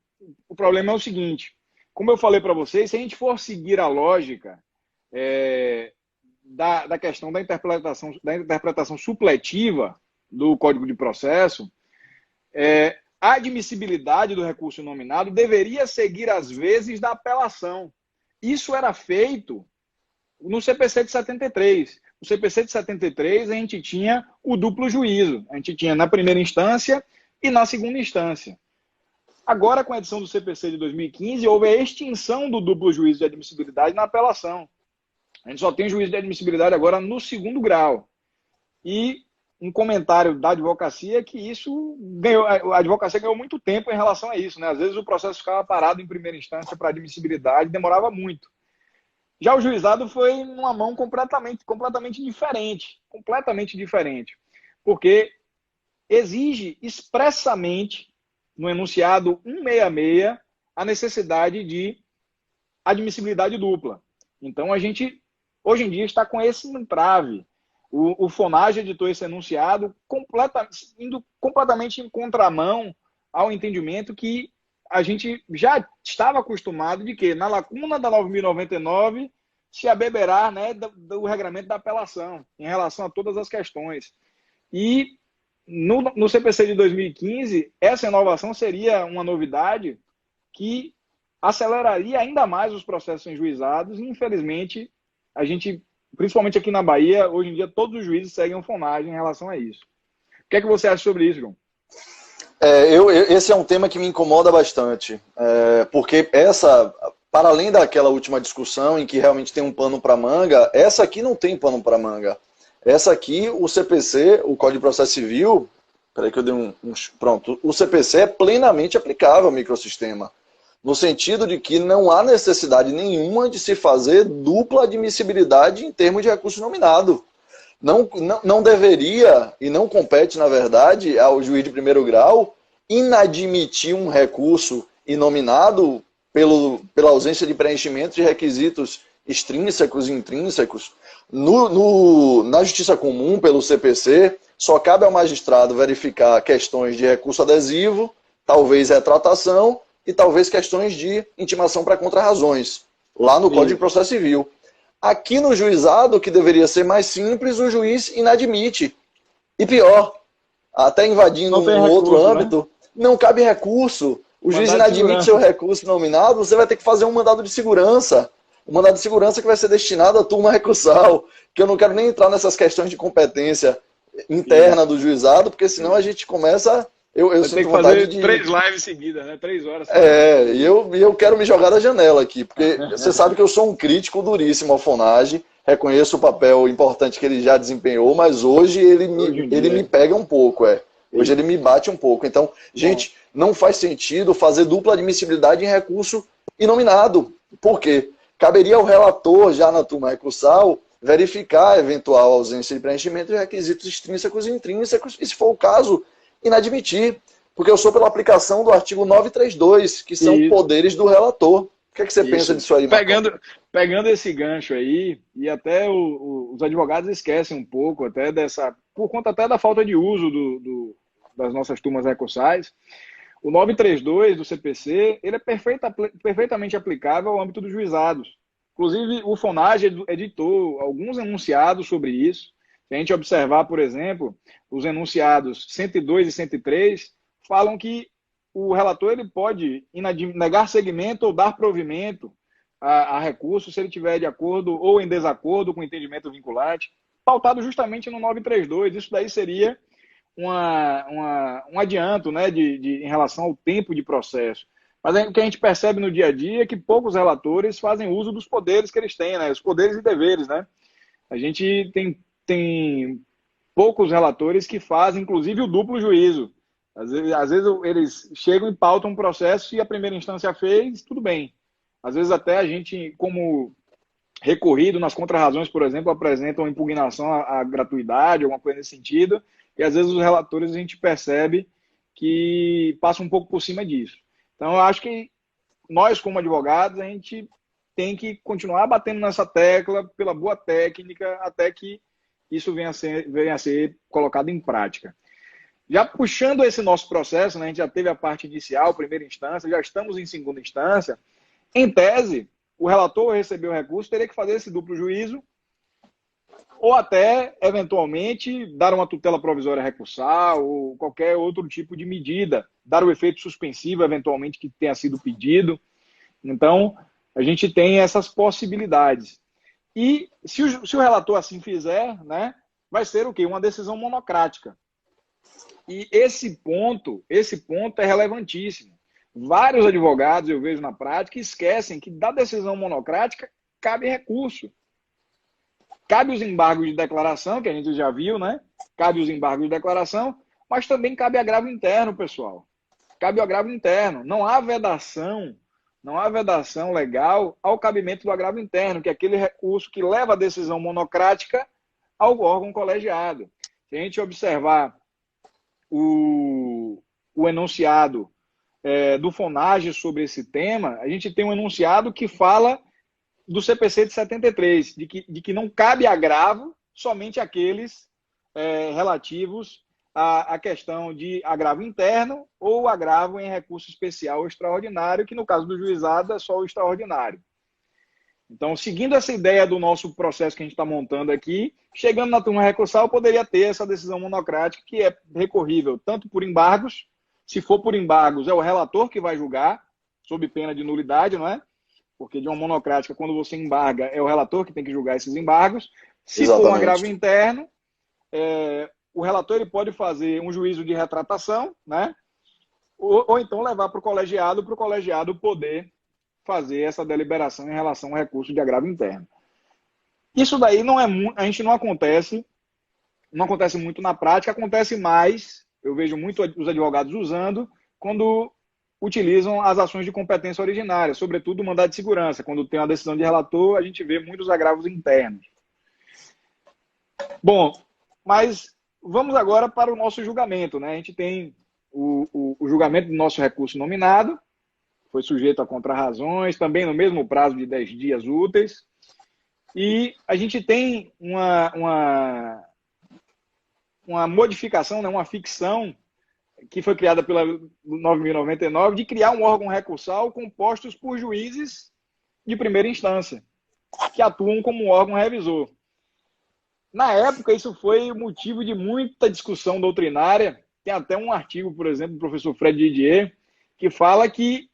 O problema é o seguinte: como eu falei para vocês, se a gente for seguir a lógica da questão da interpretação supletiva do Código de Processo, a admissibilidade do recurso inominado deveria seguir, às vezes, da apelação. Isso era feito no CPC de 73. No CPC de 73, a gente tinha o duplo juízo. A gente tinha na primeira instância e na segunda instância. Agora, com a edição do CPC de 2015, houve a extinção do duplo juízo de admissibilidade na apelação. A gente só tem juízo de admissibilidade agora no segundo grau. E um comentário da advocacia que isso ganhou, a advocacia ganhou muito tempo em relação a isso, né? Às vezes o processo ficava parado em primeira instância para admissibilidade, demorava muito. Já o juizado foi numa mão completamente diferente, porque exige expressamente no enunciado 166 a necessidade de admissibilidade dupla. Então a gente hoje em dia está com esse entrave. O FONAGE editou esse enunciado indo completamente em contramão ao entendimento que a gente já estava acostumado de que, na lacuna da 9.099, se abeberá, né, do regramento da apelação, em relação a todas as questões. E no CPC de 2015, essa inovação seria uma novidade que aceleraria ainda mais os processos enjuizados, e, infelizmente, a gente, principalmente aqui na Bahia, hoje em dia, todos os juízes seguem o FONAGE em relação a isso. O que é que você acha sobre isso, João? Esse é um tema que me incomoda bastante, porque para além daquela última discussão em que realmente tem um pano para manga, essa aqui não tem pano para manga. Essa aqui, o CPC, o Código de Processo Civil, peraí que eu dei pronto, o CPC é plenamente aplicável ao microsistema, no sentido de que não há necessidade nenhuma de se fazer dupla admissibilidade em termos de recurso nominado. Não deveria, e não compete, na verdade, ao juiz de primeiro grau inadmitir um recurso inominado pela ausência de preenchimento de requisitos extrínsecos e intrínsecos. Na Justiça Comum, pelo CPC, só cabe ao magistrado verificar questões de recurso adesivo, talvez retratação e talvez questões de intimação para contrarrazões, lá no Código de Processo Civil. Aqui no juizado, que deveria ser mais simples, o juiz inadmite. E pior, até invadindo outro âmbito, não cabe recurso. O juiz inadmite seu recurso nominado, você vai ter que fazer um mandado de segurança. Um mandado de segurança que vai ser destinado à turma recursal. Que eu não quero nem entrar nessas questões de competência interna do juizado, porque senão a gente começa... Eu sinto vontade de fazer 3 lives seguidas, né? 3 horas. E eu quero me jogar da janela aqui, porque você sabe que eu sou um crítico duríssimo ao FONAGE, reconheço o papel importante que ele já desempenhou, mas hoje ele me pega um pouco, Hoje ele me bate um pouco. Então, gente, não faz sentido fazer dupla admissibilidade em recurso inominado. Por quê? Caberia ao relator, já na turma recursal, verificar a eventual ausência de preenchimento de requisitos extrínsecos e intrínsecos, e, se for o caso, inadmitir, porque eu sou pela aplicação do artigo 932, que são poderes do relator. O que é que você pensa disso aí, Marcão? Pegando esse gancho aí, e até os advogados esquecem um pouco, até por conta até da falta de uso das nossas turmas recursais, o 932 do CPC, ele é perfeitamente aplicável ao âmbito dos juizados. Inclusive, o FONAGE editou alguns enunciados sobre isso. Se a gente observar, por exemplo, os enunciados 102 e 103 falam que o relator ele pode negar seguimento ou dar provimento a recurso se ele tiver de acordo ou em desacordo com o entendimento vinculante, pautado justamente no 932. Isso daí seria um adianto, né, em relação ao tempo de processo. Mas o que a gente percebe no dia a dia é que poucos relatores fazem uso dos poderes que eles têm, né, os poderes e deveres, né? A gente tem poucos relatores que fazem, inclusive, o duplo juízo. Às vezes eles chegam e pautam um processo e a primeira instância fez, tudo bem. Às vezes até a gente, como recorrido, nas contrarrazões, por exemplo, apresentam impugnação à gratuidade, alguma coisa nesse sentido, e às vezes os relatores a gente percebe que passa um pouco por cima disso. Então, eu acho que nós, como advogados, a gente tem que continuar batendo nessa tecla pela boa técnica até que isso venha a ser colocado em prática. Já puxando esse nosso processo, né, a gente já teve a parte inicial, primeira instância, já estamos em segunda instância. Em tese, o relator recebeu o recurso, teria que fazer esse duplo juízo ou até, eventualmente, dar uma tutela provisória recursal ou qualquer outro tipo de medida, dar o efeito suspensivo, eventualmente, que tenha sido pedido. Então, a gente tem essas possibilidades. E se o relator assim fizer, né, vai ser o quê? Uma decisão monocrática. E esse ponto é relevantíssimo. Vários advogados, eu vejo na prática, esquecem que da decisão monocrática cabe recurso. Cabe os embargos de declaração, que a gente já viu, né? Cabe os embargos de declaração, mas também cabe agravo interno, pessoal. Cabe o agravo interno. Não há vedação legal ao cabimento do agravo interno, que é aquele recurso que leva a decisão monocrática ao órgão colegiado. Se a gente observar o enunciado do FONAGE sobre esse tema, a gente tem um enunciado que fala do CPC de 73, de que não cabe agravo somente aqueles relativos à questão de agravo interno ou agravo em recurso especial ou extraordinário, que no caso do juizado é só o extraordinário. Então, seguindo essa ideia do nosso processo que a gente está montando aqui, chegando na turma recursal, poderia ter essa decisão monocrática que é recorrível tanto por embargos, se for por embargos, é o relator que vai julgar, sob pena de nulidade, não é? Porque de uma monocrática, quando você embarga, é o relator que tem que julgar esses embargos. Se Exatamente. For um agravo interno, o relator ele pode fazer um juízo de retratação, né? Ou então levar para o colegiado poder fazer essa deliberação em relação ao recurso de agravo interno. Isso daí a gente não acontece muito na prática, acontece mais, eu vejo muito os advogados usando, quando utilizam as ações de competência originária, sobretudo o mandado de segurança. Quando tem uma decisão de relator, a gente vê muitos agravos internos. Bom, mas vamos agora para o nosso julgamento, né? A gente tem o julgamento do nosso recurso nominado, foi sujeito a contrarrazões, também no mesmo prazo de 10 dias úteis. E a gente tem uma modificação, né, uma ficção que foi criada pela 9.099, de criar um órgão recursal compostos por juízes de primeira instância, que atuam como um órgão revisor. Na época, isso foi motivo de muita discussão doutrinária. Tem até um artigo, por exemplo, do professor Fred Didier, que fala que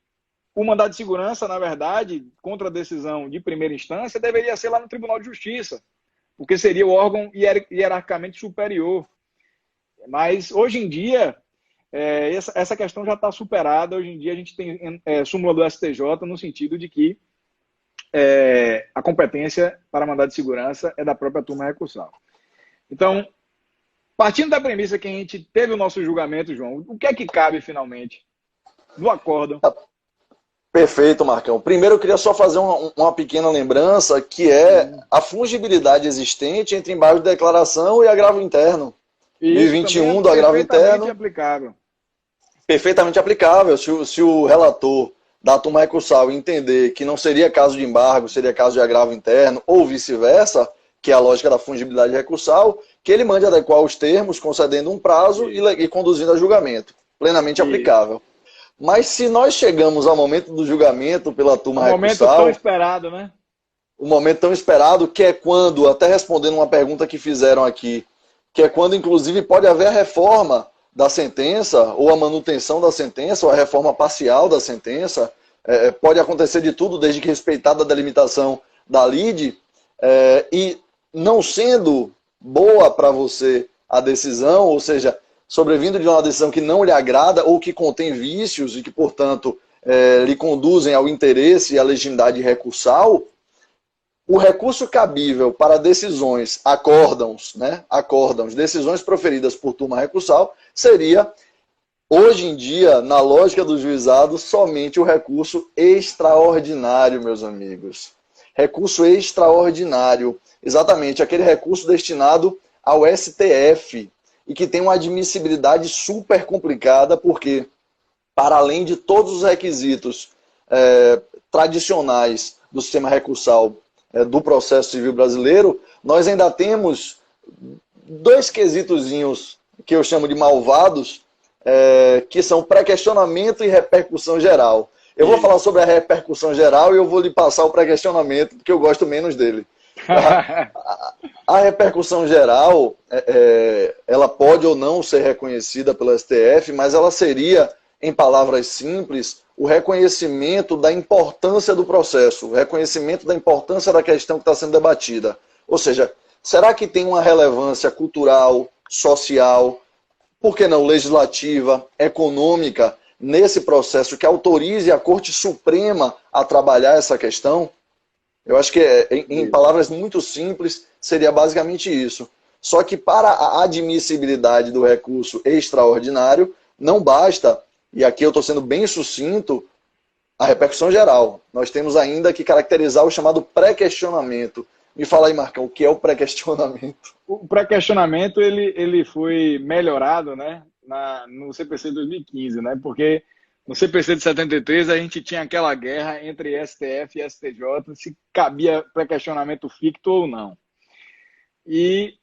o mandado de segurança, na verdade, contra a decisão de primeira instância, deveria ser lá no Tribunal de Justiça, porque seria o órgão hierarquicamente superior. Mas, hoje em dia, essa questão já está superada. Hoje em dia, a gente tem súmula do STJ no sentido de que a competência para mandado de segurança é da própria turma recursal. Então, partindo da premissa que a gente teve o nosso julgamento, João, o que é que cabe finalmente do acórdão? Perfeito, Marcão. Primeiro, eu queria só fazer uma pequena lembrança, que é a fungibilidade existente entre embargo de declaração e agravo interno. Isso 1021 do agravo interno. Aplicável. Perfeitamente aplicável. Se o relator da turma recursal entender que não seria caso de embargo, seria caso de agravo interno, ou vice-versa, que é a lógica da fungibilidade recursal, que ele mande adequar os termos, concedendo um prazo e conduzindo a julgamento. Plenamente aplicável. Mas se nós chegamos ao momento do julgamento pela turma recursal... O momento tão esperado, né? O momento tão esperado, que é quando, até respondendo uma pergunta que fizeram aqui, que é quando, inclusive, pode haver a reforma da sentença, ou a manutenção da sentença, ou a reforma parcial da sentença, pode acontecer de tudo, desde que respeitada a delimitação da lide, e não sendo boa para você a decisão, ou seja, sobrevindo de uma decisão que não lhe agrada ou que contém vícios e que, portanto, lhe conduzem ao interesse e à legitimidade recursal, o recurso cabível para decisões, acórdãos, decisões proferidas por turma recursal, seria, hoje em dia, na lógica do juizado, somente o recurso extraordinário, meus amigos. recurso extraordinário. Exatamente, aquele recurso destinado ao STF e que tem uma admissibilidade super complicada, porque, para além de todos os requisitos tradicionais do sistema recursal do processo civil brasileiro, nós ainda temos dois quesitozinhos que eu chamo de malvados, que são pré-questionamento e repercussão geral. Eu vou falar sobre a repercussão geral e eu vou lhe passar o pré-questionamento, porque eu gosto menos dele. A repercussão geral, ela pode ou não ser reconhecida pelo STF, mas ela seria, em palavras simples, o reconhecimento da importância do processo, o reconhecimento da importância da questão que está sendo debatida. Ou seja, será que tem uma relevância cultural, social, por que não legislativa, econômica, nesse processo que autorize a Corte Suprema a trabalhar essa questão? Eu acho que, em palavras muito simples, seria basicamente isso. Só que para a admissibilidade do recurso extraordinário, não basta, e aqui eu estou sendo bem sucinto, a repercussão geral. Nós temos ainda que caracterizar o chamado pré-questionamento. Me fala aí, Marcão, o que é o pré-questionamento? O pré-questionamento ele foi melhorado, né, no CPC de 2015, né, porque no CPC de 73 a gente tinha aquela guerra entre STF e STJ, se cabia pré-questionamento ficto ou não. E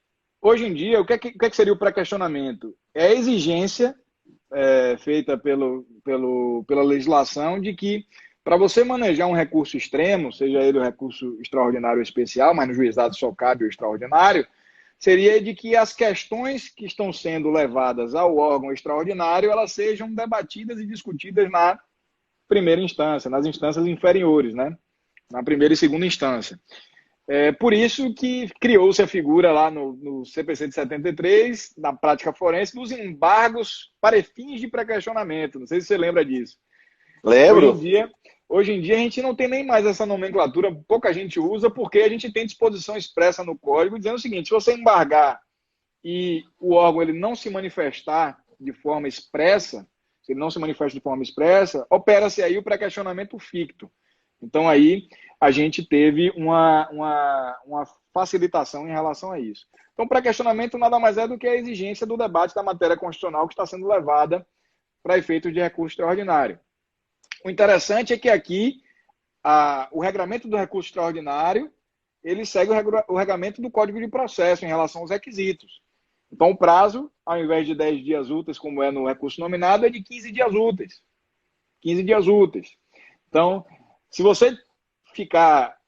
hoje em dia, o que é que seria o pré-questionamento? É a exigência feita pela legislação de que, para você manejar um recurso extremo, seja ele o recurso extraordinário ou especial, mas no juizado só cabe o extraordinário, seria de que as questões que estão sendo levadas ao órgão extraordinário, elas sejam debatidas e discutidas na primeira instância, nas instâncias inferiores, né? Na primeira e segunda instância. Por isso que criou-se a figura lá no CPC de 73, na prática forense, dos embargos para fins de pré-questionamento. Não sei se você lembra disso. Lembro. Hoje em dia a gente não tem nem mais essa nomenclatura, pouca gente usa, porque a gente tem disposição expressa no código dizendo o seguinte: se você embargar e o órgão ele não se manifestar de forma expressa, se ele não se manifesta de forma expressa, opera-se aí o pré-questionamento ficto. Então aí a gente teve uma facilitação em relação a isso. Então o pré-questionamento nada mais é do que a exigência do debate da matéria constitucional que está sendo levada para efeitos de recurso extraordinário. O interessante é que aqui o regramento do recurso extraordinário ele segue o regramento do Código de Processo em relação aos requisitos. Então o prazo, ao invés de 10 dias úteis, como é no recurso nominado, é de 15 dias úteis. 15 dias úteis. Então, se você ficar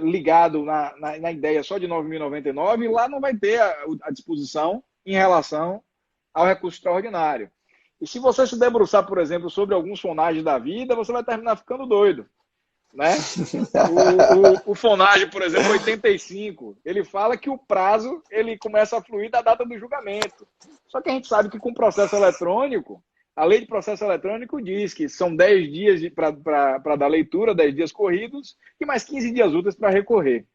ligado na ideia só de 9.099, lá não vai ter a disposição em relação ao recurso extraordinário. E se você se debruçar, por exemplo, sobre alguns fonagens da vida, você vai terminar ficando doido, né? O fonagem, por exemplo, 85, ele fala que o prazo ele começa a fluir da data do julgamento. Só que a gente sabe que com processo eletrônico, a lei de processo eletrônico diz que são 10 dias para dar leitura, 10 dias corridos, e mais 15 dias úteis para recorrer.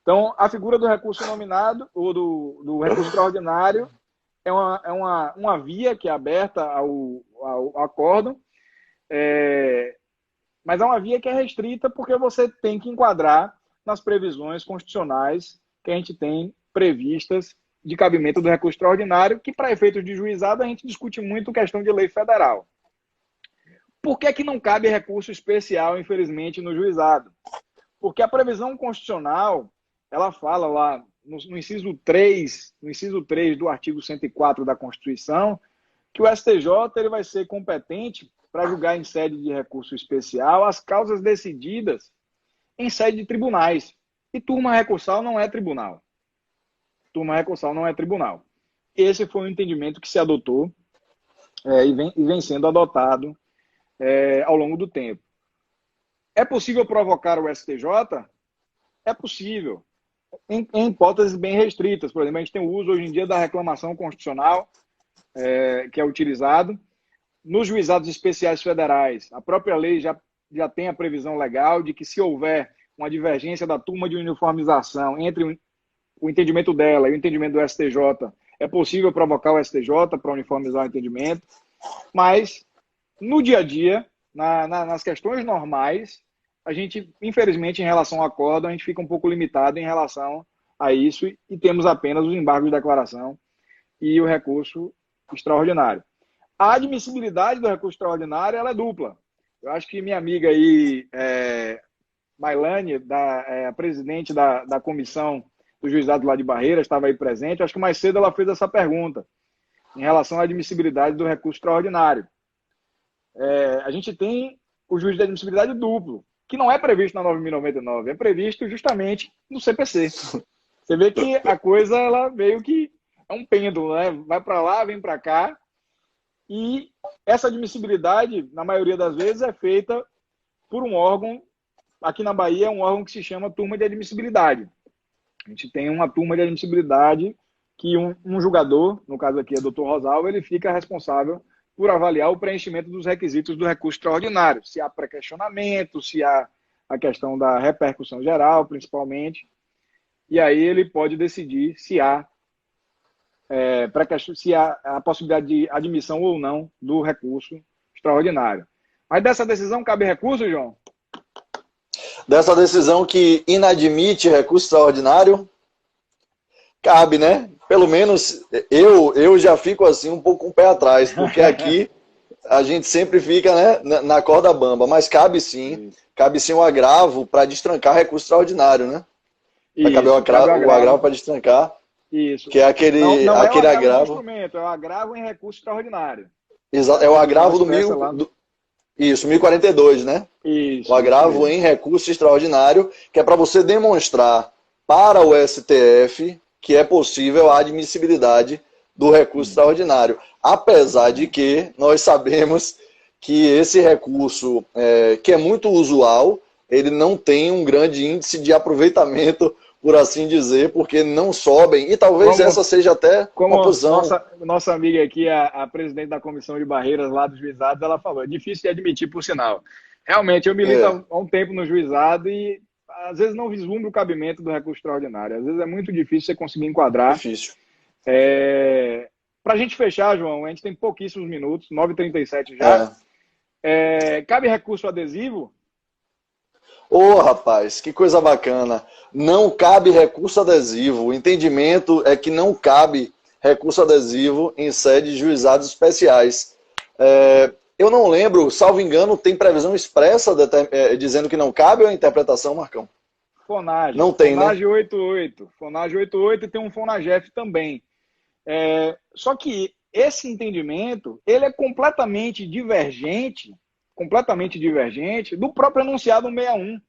Então, a figura do recurso nominado, ou do recurso extraordinário, é uma via que é aberta ao acórdão, mas é uma via que é restrita porque você tem que enquadrar nas previsões constitucionais que a gente tem previstas de cabimento do recurso extraordinário, que para efeitos de juizado a gente discute muito questão de lei federal. Por que não cabe recurso especial, infelizmente, no juizado? Porque a previsão constitucional, ela fala lá no inciso 3 do artigo 104 da Constituição, que o STJ ele vai ser competente para julgar em sede de recurso especial as causas decididas em sede de tribunais. E turma recursal não é tribunal. Turma recursal não é tribunal. Esse foi o entendimento que se adotou e vem sendo adotado ao longo do tempo. É possível provocar o STJ? É possível. Em hipóteses bem restritas. Por exemplo, a gente tem o uso hoje em dia da reclamação constitucional, que é utilizado nos juizados especiais federais. A própria lei já tem a previsão legal de que, se houver uma divergência da turma de uniformização entre o entendimento dela e o entendimento do STJ, é possível provocar o STJ para uniformizar o entendimento. Mas, no dia a dia, nas questões normais, a gente, infelizmente, em relação ao acordo, a gente fica um pouco limitado em relação a isso e temos apenas os embargos de declaração e o recurso extraordinário. A admissibilidade do recurso extraordinário ela é dupla. Eu acho que minha amiga aí, Mailane, a presidente da comissão do juizado lá de Barreiras, estava aí presente. Acho que mais cedo ela fez essa pergunta em relação à admissibilidade do recurso extraordinário. A gente tem o juízo de admissibilidade duplo, que não é previsto na 9.099, é previsto justamente no CPC. Você vê que a coisa ela meio que é um pêndulo, né? Vai para lá, vem para cá. E essa admissibilidade, na maioria das vezes, é feita por um órgão, aqui na Bahia, é um órgão que se chama turma de admissibilidade. A gente tem uma turma de admissibilidade que um julgador, no caso aqui é o Dr. Rosalvo, ele fica responsável por avaliar o preenchimento dos requisitos do recurso extraordinário, se há pré-questionamento, se há a questão da repercussão geral, principalmente, e aí ele pode decidir se há se há a possibilidade de admissão ou não do recurso extraordinário. Mas dessa decisão cabe recurso, João? Dessa decisão que inadmite recurso extraordinário, cabe, né? Pelo menos eu já fico assim um pouco com o pé atrás, porque aqui a gente sempre fica, né, na corda bamba, mas cabe sim um agravo para destrancar recurso extraordinário, né? Vai caber o agravo para destrancar. Isso. Que é aquele, não aquele é o agravo. instrumento, é o agravo em recurso extraordinário. Exato, é o agravo Isso, 1042, né? Isso. O agravo em recurso extraordinário, que é para você demonstrar para o STF que é possível a admissibilidade do recurso extraordinário. Apesar de que nós sabemos que esse recurso, que é muito usual, ele não tem um grande índice de aproveitamento, por assim dizer, porque não sobem, e talvez essa seja até uma posição... Nossa amiga aqui, a presidente da Comissão de Barreiras lá dos juizados, ela falou, é difícil de admitir, por sinal. Realmente, eu milito há um tempo no juizado e às vezes não vislumbro o cabimento do recurso extraordinário. Às vezes é muito difícil você conseguir enquadrar. Difícil. Para a gente fechar, João, a gente tem pouquíssimos minutos, 9h37 já. Cabe recurso adesivo? Rapaz, que coisa bacana. Não cabe recurso adesivo. O entendimento é que não cabe recurso adesivo em sede de juizados especiais. Eu não lembro, salvo engano, tem previsão expressa dizendo que não cabe ou a interpretação, Marcão? FONAGE. Não tem, FONAGE, né? 88. FONAGE 88 e tem um FONAGEF também. Só que esse entendimento, ele é completamente divergente do próprio enunciado 61,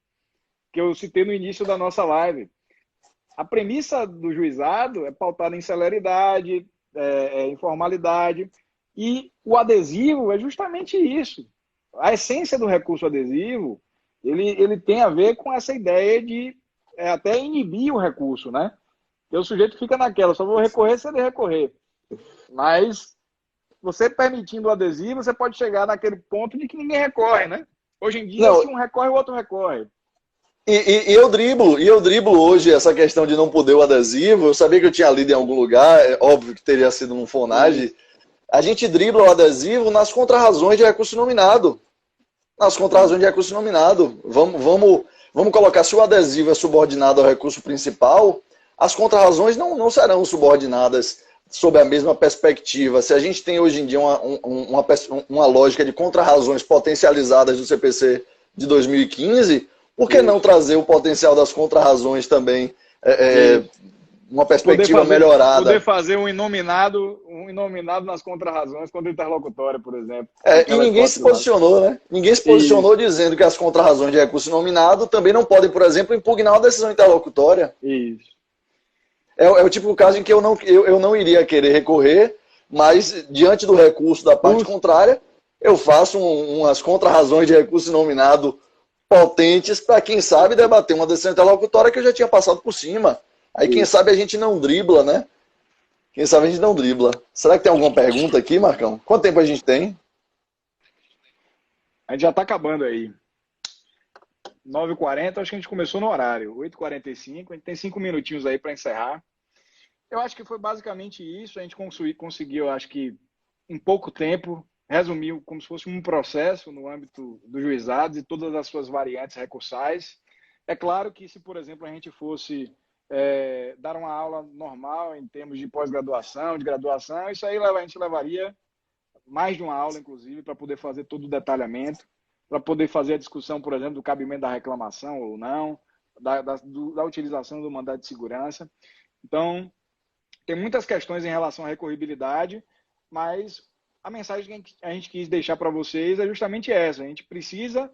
que eu citei no início da nossa live. A premissa do juizado é pautada em celeridade, informalidade, e o adesivo é justamente isso. A essência do recurso adesivo, ele tem a ver com essa ideia de até inibir o recurso, né? Porque o sujeito fica naquela, só vou recorrer se ele recorrer. Mas você permitindo o adesivo, você pode chegar naquele ponto de que ninguém recorre, né? Hoje em dia, se um recorre, o outro recorre. E eu driblo hoje essa questão de não poder o adesivo. Eu sabia que eu tinha lido em algum lugar, é óbvio que teria sido num FONAGE. A gente dribla o adesivo nas contrarrazões de recurso nominado. Nas contrarrazões de recurso nominado. Vamos colocar, se o adesivo é subordinado ao recurso principal, as contrarrazões não serão subordinadas sob a mesma perspectiva. Se a gente tem hoje em dia uma lógica de contrarrazões potencializadas do CPC de 2015, por que não trazer o potencial das contrarrazões também, uma perspectiva melhorada? Poder fazer um inominado nas contrarrazões contra interlocutória, por exemplo. E ninguém se posicionou, né? Ninguém se posicionou dizendo que as contrarrazões de recurso nominado também não podem, por exemplo, impugnar uma decisão interlocutória. Isso. É o tipo de caso em que eu não iria querer recorrer, mas diante do recurso da parte contrária, eu faço umas contrarrazões de recurso nominado potentes para, quem sabe, debater uma decisão interlocutória que eu já tinha passado por cima. Aí, quem sabe, a gente não dribla, né? Quem sabe a gente não dribla. Será que tem alguma pergunta aqui, Marcão? Quanto tempo a gente tem? A gente já está acabando aí. 9h40, acho que a gente começou no horário. 8h45, a gente tem 5 minutinhos aí para encerrar. Eu acho que foi basicamente isso. A gente conseguiu, acho que, em pouco tempo, resumir como se fosse um processo no âmbito dos juizados e todas as suas variantes recursais. É claro que se, por exemplo, a gente fosse dar uma aula normal em termos de pós-graduação, de graduação, isso aí a gente levaria mais de uma aula, inclusive, para poder fazer todo o detalhamento, para poder fazer a discussão, por exemplo, do cabimento da reclamação ou não, da utilização do mandado de segurança. Então, tem muitas questões em relação à recorribilidade, mas a mensagem que a gente quis deixar para vocês é justamente essa. A gente precisa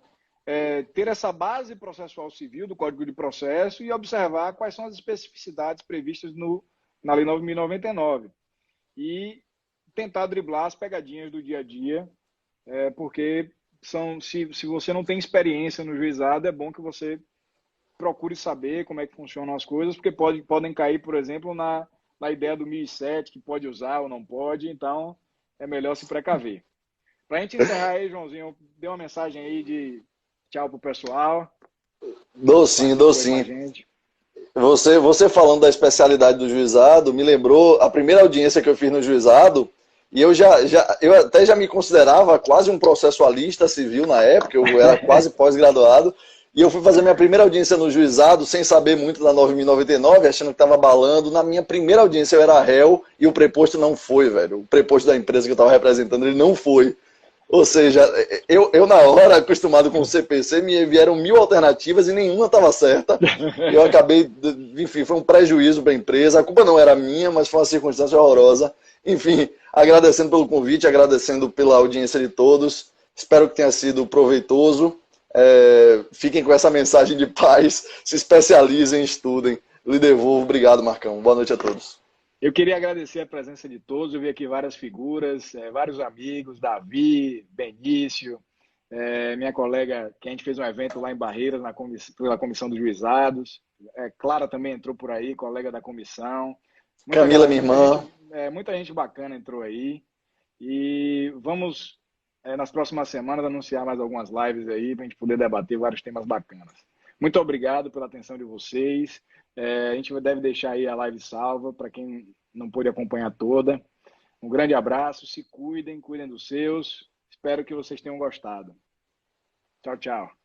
ter essa base processual civil do Código de Processo e observar quais são as especificidades previstas na Lei 9.099 e tentar driblar as pegadinhas do dia a dia, porque se você não tem experiência no juizado, é bom que você procure saber como é que funcionam as coisas, porque podem cair, por exemplo, na ideia do 1007, que pode usar ou não pode, então é melhor se precaver. Para a gente encerrar aí, Joãozinho, dê uma mensagem aí de tchau pro pessoal. Dou sim, dou sim. Você falando da especialidade do juizado, me lembrou a primeira audiência que eu fiz no juizado, e eu até já me considerava quase um processualista civil na época, eu era quase pós-graduado, e eu fui fazer minha primeira audiência no juizado, sem saber muito da 9.099, achando que estava balando. Na minha primeira audiência eu era réu, e o preposto não foi, velho. O preposto da empresa que eu estava representando, ele não foi. Ou seja, eu na hora, acostumado com o CPC, me vieram 1000 alternativas e nenhuma estava certa. Eu acabei, enfim, foi um prejuízo para a empresa. A culpa não era minha, mas foi uma circunstância horrorosa. Enfim, agradecendo pelo convite, agradecendo pela audiência de todos. Espero que tenha sido proveitoso. Fiquem com essa mensagem de paz, se especializem, estudem. Lhe devolvo. Obrigado, Marcão. Boa noite a todos. Eu queria agradecer a presença de todos. Eu vi aqui várias figuras, vários amigos, Davi, Benício, minha colega, que a gente fez um evento lá em Barreiras, pela Comissão dos Juizados. Clara também entrou por aí, colega da comissão. Camila, minha irmã. Muita gente bacana entrou aí. E vamos, nas próximas semanas, anunciar mais algumas lives aí, para a gente poder debater vários temas bacanas. Muito obrigado pela atenção de vocês. A gente deve deixar aí a live salva para quem não pôde acompanhar toda. Um grande abraço, se cuidem dos seus. Espero que vocês tenham gostado. Tchau, tchau.